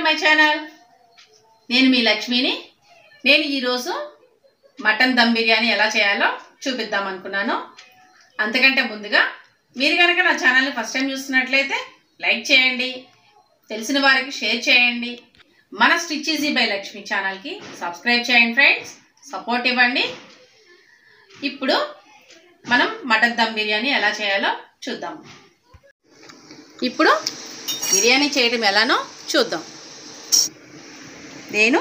My channel. నేను మీ లక్ష్మిని. నేను ఈరోజు మటన్ దమ్ బిర్యానీ ఎలా చేయాలో చూపిద్దాం అనుకున్నాను. అంతకంటే ముందుగా మీరు కనుక నా ఛానల్ని ఫస్ట్ టైం చూస్తున్నట్లయితే లైక్ చేయండి, తెలిసిన వారికి షేర్ చేయండి. మన స్టిచ్ ఈజీ బై లక్ష్మి ఛానల్కి సబ్స్క్రైబ్ చేయండి ఫ్రెండ్స్, సపోర్ట్ ఇవ్వండి. ఇప్పుడు మనం మటన్ దమ్ బిర్యానీ ఎలా చేయాలో చూద్దాం. ఇప్పుడు బిర్యానీ చేయడం ఎలానో చూద్దాం. నేను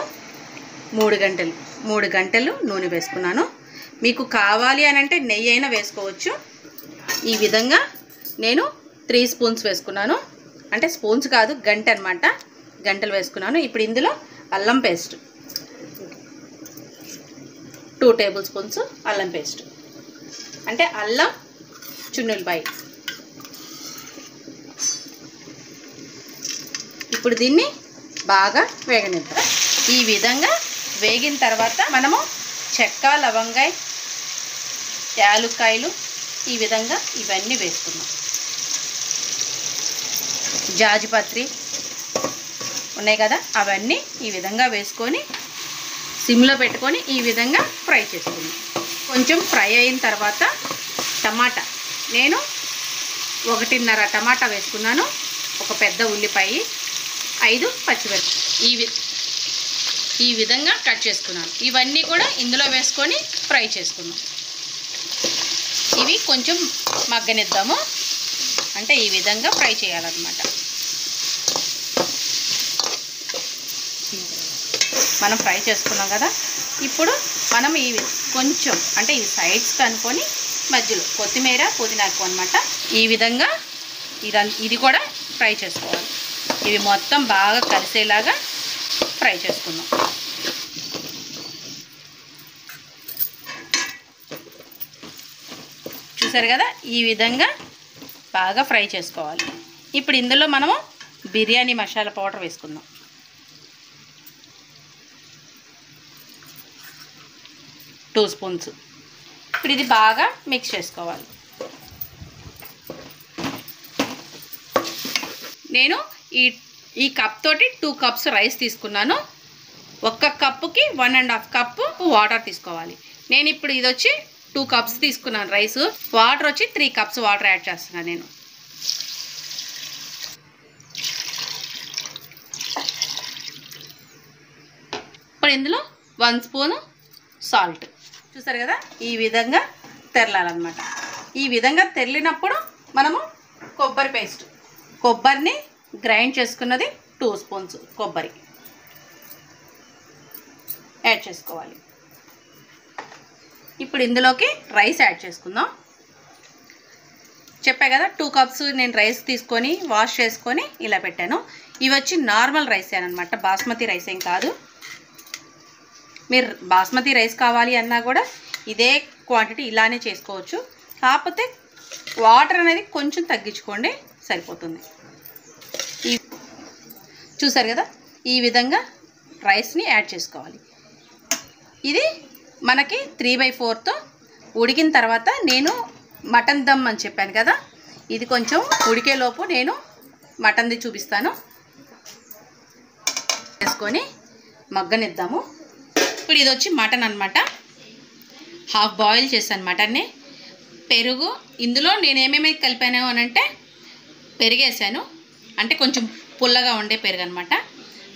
3 గంటలు నూనె వేసుకున్నాను. మీకు కావాలి అని అంటే నెయ్యి అయినా వేసుకోవచ్చు. ఈ విధంగా నేను 3 స్పూన్స్ వేసుకున్నాను, అంటే స్పూన్స్ కాదు గంట అనమాట, గంటలు వేసుకున్నాను. ఇప్పుడు ఇందులో అల్లం పేస్ట్ 2 టేబుల్ స్పూన్స్ అల్లం పేస్ట్, అంటే అల్లం చున్నులపాయ. ఇప్పుడు దీన్ని బాగా వేగనిద్దాం. ఈ విధంగా వేగిన తర్వాత మనము చెక్క, లవంగాయ, యాలుక్కాయలు ఈ విధంగా ఇవన్నీ వేసుకున్నాం. జాజిపత్రి ఉన్నాయి కదా, అవన్నీ ఈ విధంగా వేసుకొని సిమ్లో పెట్టుకొని ఈ విధంగా ఫ్రై చేసుకున్నాం. కొంచెం ఫ్రై అయిన తర్వాత టమాటా, నేను 1.5 టమాటా వేసుకున్నాను, ఒక పెద్ద ఉల్లిపాయ, 5 పచ్చిమిరపకాయలు ఈ విధంగా కట్ చేసుకున్నాను. ఇవన్నీ కూడా ఇందులో వేసుకొని ఫ్రై చేసుకున్నాం. ఇవి కొంచెం మగ్గనిద్దాము, అంటే ఈ విధంగా ఫ్రై చేయాలన్నమాట. మనం ఫ్రై చేసుకున్నాం కదా, ఇప్పుడు మనం ఇవి కొంచెం అంటే ఇవి సైడ్స్ కనుకొని మధ్యలో కొత్తిమీర, పుదీనాకు అనమాట, ఈ విధంగా ఇది కూడా ఫ్రై చేసుకోవాలి. ఇవి మొత్తం బాగా కలిసేలాగా ఫ్రై చేసుకుందాం. చూసారు కదా, ఈ విధంగా బాగా ఫ్రై చేసుకోవాలి. ఇప్పుడు ఇందులో మనము బిర్యానీ మసాలా పౌడర్ వేసుకుందాం. 2 స్పూన్స్. ఇప్పుడు ఇది బాగా మిక్స్ చేసుకోవాలి. నేను ఈ కప్ తోటి 2 కప్స్ రైస్ తీసుకున్నాను. 1 కప్పుకి 1.5 కప్పు వాటర్ తీసుకోవాలి. నేను ఇప్పుడు ఇది వచ్చి 2 కప్స్ తీసుకున్నాను రైస్, వాటర్ వచ్చి 3 కప్స్ వాటర్ యాడ్ చేస్తున్నాను నేను. ఇప్పుడు ఇందులో 1 స్పూను సాల్ట్. చూసారు కదా, ఈ విధంగా తెరలాలన్నమాట. ఈ విధంగా తెరలినప్పుడు మనము కొబ్బరి పేస్ట్, కొబ్బరిని గ్రైండ్ చేసుకున్నది 2 స్పూన్స్ కొబ్బరి యాడ్ చేసుకోవాలి. ఇప్పుడు ఇందులోకి రైస్ యాడ్ చేసుకుందాం. చెప్పా కదా, 2 కప్స్ నేను రైస్ తీసుకొని వాష్ చేసుకొని ఇలా పెట్టాను. ఇవి వచ్చి నార్మల్ రైస్ అనమాట, బాస్మతి రైస్ ఏం కాదు. మీరు బాస్మతి రైస్ కావాలి అన్నా కూడా ఇదే క్వాంటిటీ ఇలానే చేసుకోవచ్చు, కాకపోతే వాటర్ అనేది కొంచెం తగ్గించుకోండి, సరిపోతుంది. చూసారు కదా, ఈ విధంగా రైస్ని యాడ్ చేసుకోవాలి. ఇది మనకి 3/4 ఉడికిన తర్వాత నేను మటన్ దమ్ అని చెప్పాను కదా, ఇది కొంచెం ఉడికేలోపు నేను మటన్ది చూపిస్తాను. వేసుకొని మగ్గనిద్దాము. ఇప్పుడు ఇది వచ్చి మటన్ అనమాట, హాఫ్ బాయిల్ చేశాను మటన్ని. పెరుగు, ఇందులో నేను ఏమేమి కలిపాను అని అంటే పెరిగేసాను, అంటే కొంచెం పుల్లగా ఉండే పెరుగు అనమాట.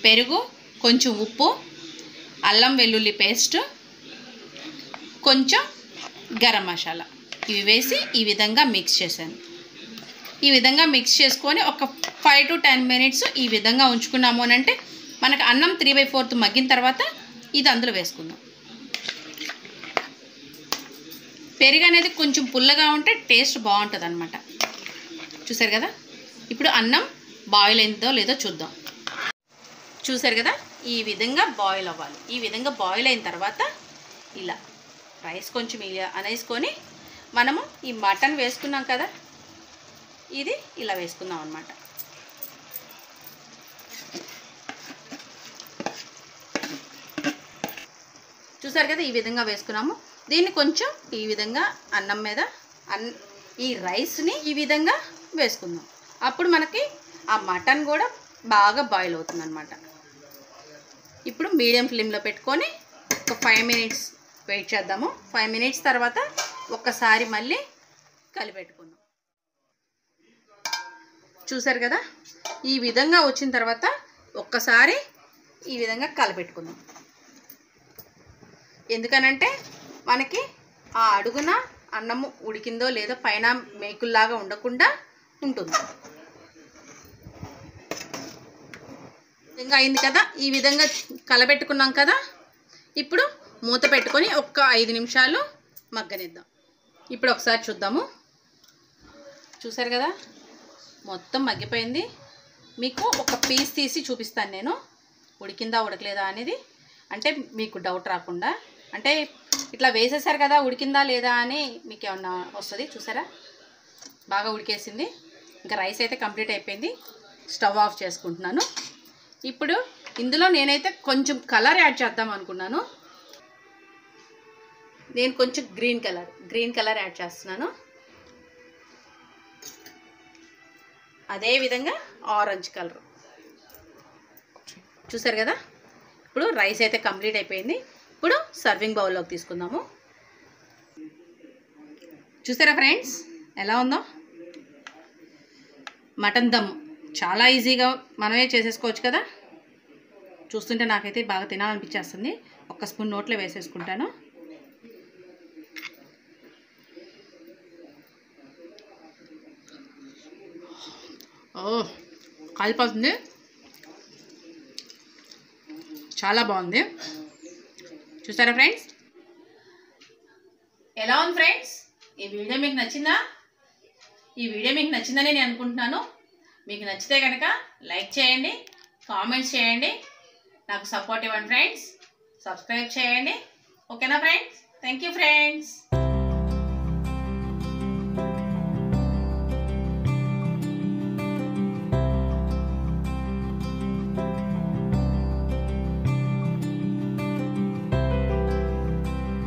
పెరుగు, కొంచెం ఉప్పు, అల్లం వెల్లుల్లి పేస్ట్, కొంచెం గరం మసాలా, ఇవి వేసి ఈ విధంగా మిక్స్ చేశాను. ఈ విధంగా మిక్స్ చేసుకొని ఒక 5 to 10 మినిట్స్ ఈ విధంగా ఉంచుకున్నాము అని అంటే మనకు అన్నం 3/4 మగ్గిన తర్వాత ఇది అందులో వేసుకుందాం. పెరుగు అనేది కొంచెం పుల్లగా ఉంటే టేస్ట్ బాగుంటుంది అనమాట. చూసారు కదా, ఇప్పుడు అన్నం బాయిల్ అయిందో లేదో చూద్దాం. చూసారు కదా, ఈ విధంగా బాయిల్ అవ్వాలి. ఈ విధంగా బాయిల్ అయిన తర్వాత ఇలా రైస్ కొంచెం ఇలా అనేసుకొని మనము ఈ మటన్ వేసుకున్నాం కదా, ఇది ఇలా వేసుకుందాం అన్నమాట. చూసారు కదా, ఈ విధంగా వేసుకున్నాము. దీన్ని కొంచెం ఈ విధంగా అన్నం మీద ఈ రైస్ని ఈ విధంగా వేసుకుందాం. అప్పుడు మనకి ఆ మటన్ కూడా బాగా బాయిల్ అవుతుంది అన్నమాట. ఇప్పుడు మీడియం ఫ్లేమ్లో పెట్టుకొని ఒక 5 మినిట్స్ వెయిట్ చేద్దాము. 5 మినిట్స్ తర్వాత ఒక్కసారి మళ్ళీ కలిపెట్టుకుందాం. చూసారు కదా, ఈ విధంగా వచ్చిన తర్వాత ఒక్కసారి ఈ విధంగా కలిపెట్టుకుందాం. ఎందుకనంటే మనకి ఆ అడుగున అన్నము ఉడికిందో లేదో పైన మేకుల్లాగా ఉండకుండా ఉంటుంది. ఇంకా అయింది కదా, ఈ విధంగా కలబెట్టుకున్నాం కదా. ఇప్పుడు మూత పెట్టుకొని ఒక్క 5 నిమిషాలు మగ్గనిద్దాం. ఇప్పుడు ఒకసారి చూద్దాము. చూసారు కదా, మొత్తం మగ్గిపోయింది. మీకు ఒక పీస్ తీసి చూపిస్తాను నేను, ఉడికిందా ఉడకలేదా అనేది, అంటే మీకు డౌట్ రాకుండా. అంటే ఇట్లా వేసేసారు కదా ఉడికిందా లేదా అని మీకు ఏమన్నా వస్తుంది. చూసారా, బాగా ఉడికేసింది. ఇంకా రైస్ అయితే కంప్లీట్ అయిపోయింది. స్టవ్ ఆఫ్ చేసుకుంటున్నాను. ఇప్పుడు ఇందులో నేనైతే కొంచెం కలర్ యాడ్ చేద్దాం అనుకున్నాను. నేను కొంచెం గ్రీన్ కలర్ యాడ్ చేస్తున్నాను. అదేవిధంగా ఆరెంజ్ కలర్. చూసారు కదా, ఇప్పుడు రైస్ అయితే కంప్లీట్ అయిపోయింది. ఇప్పుడు సర్వింగ్ బౌల్లోకి తీసుకుందాము. చూసారా ఫ్రెండ్స్ ఎలా ఉందో? మటన్ దమ్ చాలా ఈజీగా మనమే చేసేసుకోవచ్చు కదా. చూస్తుంటే నాకైతే బాగా తినాలనిపించేస్తుంది. ఒక్క స్పూన్ నోట్లో వేసేసుకుంటాను. కాలిపోతుంది, చాలా బాగుంది. చూసారా ఫ్రెండ్స్, ఎలా ఉంది ఫ్రెండ్స్? ఈ వీడియో మీకు నచ్చిందా? ఈ వీడియో మీకు నచ్చిందని నేను అనుకుంటున్నాను. మీకు నచ్చితే కనుక లైక్ చేయండి, కామెంట్స్ చేయండి, నాకు సపోర్ట్ ఇవ్వండి ఫ్రెండ్స్. సబ్స్క్రైబ్ చేయండి. ఓకేనా ఫ్రెండ్స్? Thank you friends.